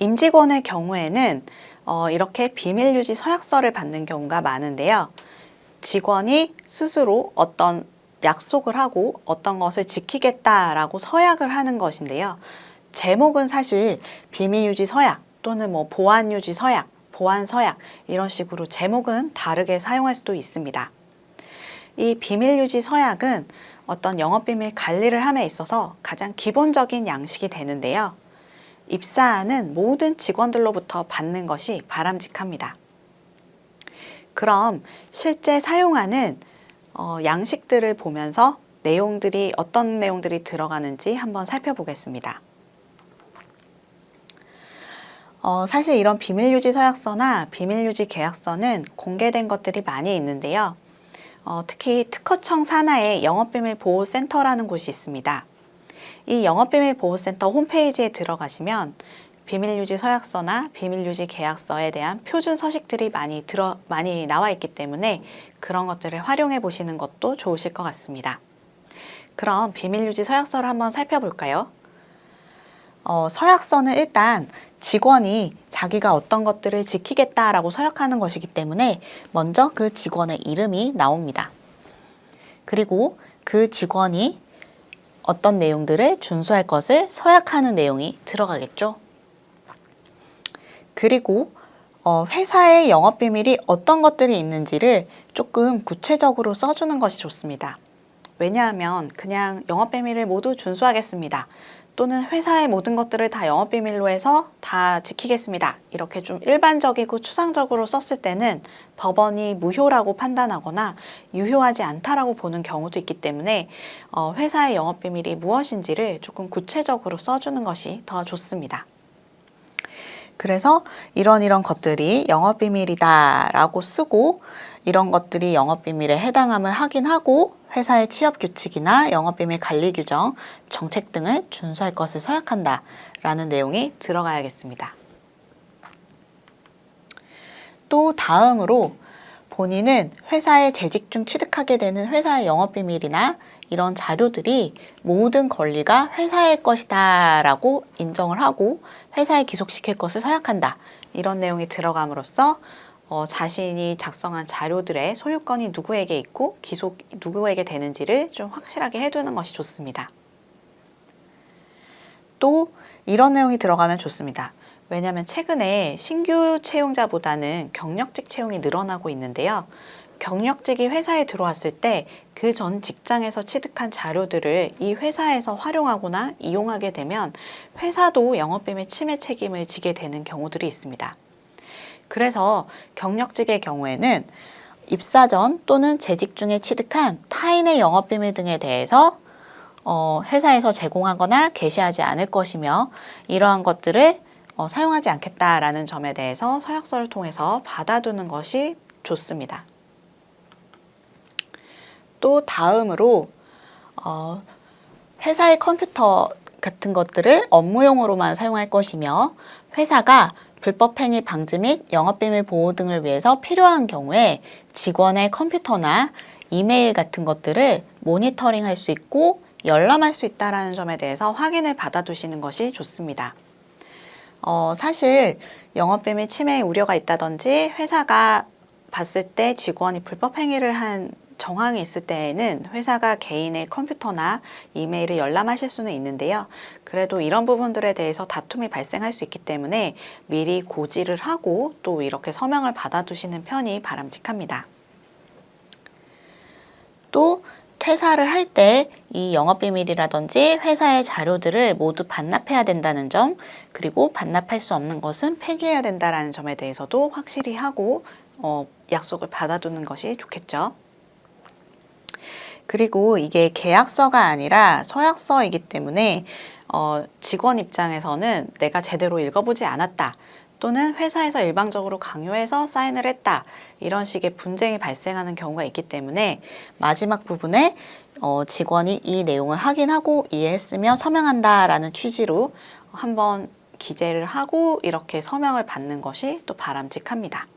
임직원의 경우에는 이렇게 비밀유지 서약서를 받는 경우가 많은데요. 직원이 스스로 어떤 약속을 하고 어떤 것을 지키겠다라고 서약을 하는 것인데요. 제목은 사실 비밀유지 서약 또는 보안유지 서약, 보안 서약 이런 식으로 제목은 다르게 사용할 수도 있습니다. 이 비밀유지 서약은 어떤 영업비밀 관리를 함에 있어서 가장 기본적인 양식이 되는데요. 입사하는 모든 직원들로부터 받는 것이 바람직합니다. 그럼 실제 사용하는 양식들을 보면서 어떤 내용들이 들어가는지 한번 살펴보겠습니다. 사실 이런 비밀유지 서약서나 비밀유지 계약서는 공개된 것들이 많이 있는데요. 특히 특허청 산하에 영업비밀보호센터라는 곳이 있습니다. 이 영업비밀보호센터 홈페이지에 들어가시면 비밀유지 서약서나 비밀유지 계약서에 대한 표준 서식들이 많이 나와 있기 때문에 그런 것들을 활용해 보시는 것도 좋으실 것 같습니다. 그럼 비밀유지 서약서를 한번 살펴볼까요? 서약서는 일단 직원이 자기가 어떤 것들을 지키겠다라고 서약하는 것이기 때문에 먼저 그 직원의 이름이 나옵니다. 그리고 그 직원이 어떤 내용들을 준수할 것을 서약하는 내용이 들어가겠죠. 그리고 회사의 영업비밀이 어떤 것들이 있는지를 조금 구체적으로 써주는 것이 좋습니다. 왜냐하면 그냥 영업비밀을 모두 준수하겠습니다. 또는 회사의 모든 것들을 다 영업비밀로 해서 다 지키겠습니다. 이렇게 좀 일반적이고 추상적으로 썼을 때는 법원이 무효라고 판단하거나 유효하지 않다라고 보는 경우도 있기 때문에 회사의 영업비밀이 무엇인지를 조금 구체적으로 써주는 것이 더 좋습니다. 그래서 이런 것들이 영업비밀이다 라고 쓰고 이런 것들이 영업비밀에 해당함을 확인하고 회사의 취업규칙이나 영업비밀 관리규정, 정책 등을 준수할 것을 서약한다 라는 내용이 들어가야겠습니다. 또 다음으로 본인은 회사에 재직 중 취득하게 되는 회사의 영업비밀이나 이런 자료들이 모든 권리가 회사의 것이다 라고 인정을 하고 회사에 기속시킬 것을 서약한다. 이런 내용이 들어감으로써 자신이 작성한 자료들의 소유권이 누구에게 있고 기속 누구에게 되는지를 좀 확실하게 해두는 것이 좋습니다. 또 이런 내용이 들어가면 좋습니다. 왜냐하면 최근에 신규 채용자보다는 경력직 채용이 늘어나고 있는데요. 경력직이 회사에 들어왔을 때 그 전 직장에서 취득한 자료들을 이 회사에서 활용하거나 이용하게 되면 회사도 영업비밀 침해 책임을 지게 되는 경우들이 있습니다. 그래서 경력직의 경우에는 입사 전 또는 재직 중에 취득한 타인의 영업비밀 등에 대해서 회사에서 제공하거나 게시하지 않을 것이며 이러한 것들을 사용하지 않겠다라는 점에 대해서 서약서를 통해서 받아두는 것이 좋습니다. 또 다음으로 회사의 컴퓨터 같은 것들을 업무용으로만 사용할 것이며 회사가 불법행위 방지 및 영업비밀 보호 등을 위해서 필요한 경우에 직원의 컴퓨터나 이메일 같은 것들을 모니터링할 수 있고 열람할 수 있다는 점에 대해서 확인을 받아두시는 것이 좋습니다. 사실 영업비밀 침해 우려가 있다든지 회사가 봤을 때 직원이 불법행위를 한 정황이 있을 때에는 회사가 개인의 컴퓨터나 이메일을 열람하실 수는 있는데요. 그래도 이런 부분들에 대해서 다툼이 발생할 수 있기 때문에 미리 고지를 하고 또 이렇게 서명을 받아두시는 편이 바람직합니다. 또 퇴사를 할 때 이 영업비밀이라든지 회사의 자료들을 모두 반납해야 된다는 점, 그리고 반납할 수 없는 것은 폐기해야 된다는 점에 대해서도 확실히 하고 약속을 받아두는 것이 좋겠죠. 그리고 이게 계약서가 아니라 서약서이기 때문에 직원 입장에서는 내가 제대로 읽어보지 않았다 또는 회사에서 일방적으로 강요해서 사인을 했다 이런 식의 분쟁이 발생하는 경우가 있기 때문에 마지막 부분에 직원이 이 내용을 확인하고 이해했으며 서명한다 라는 취지로 한번 기재를 하고 이렇게 서명을 받는 것이 또 바람직합니다.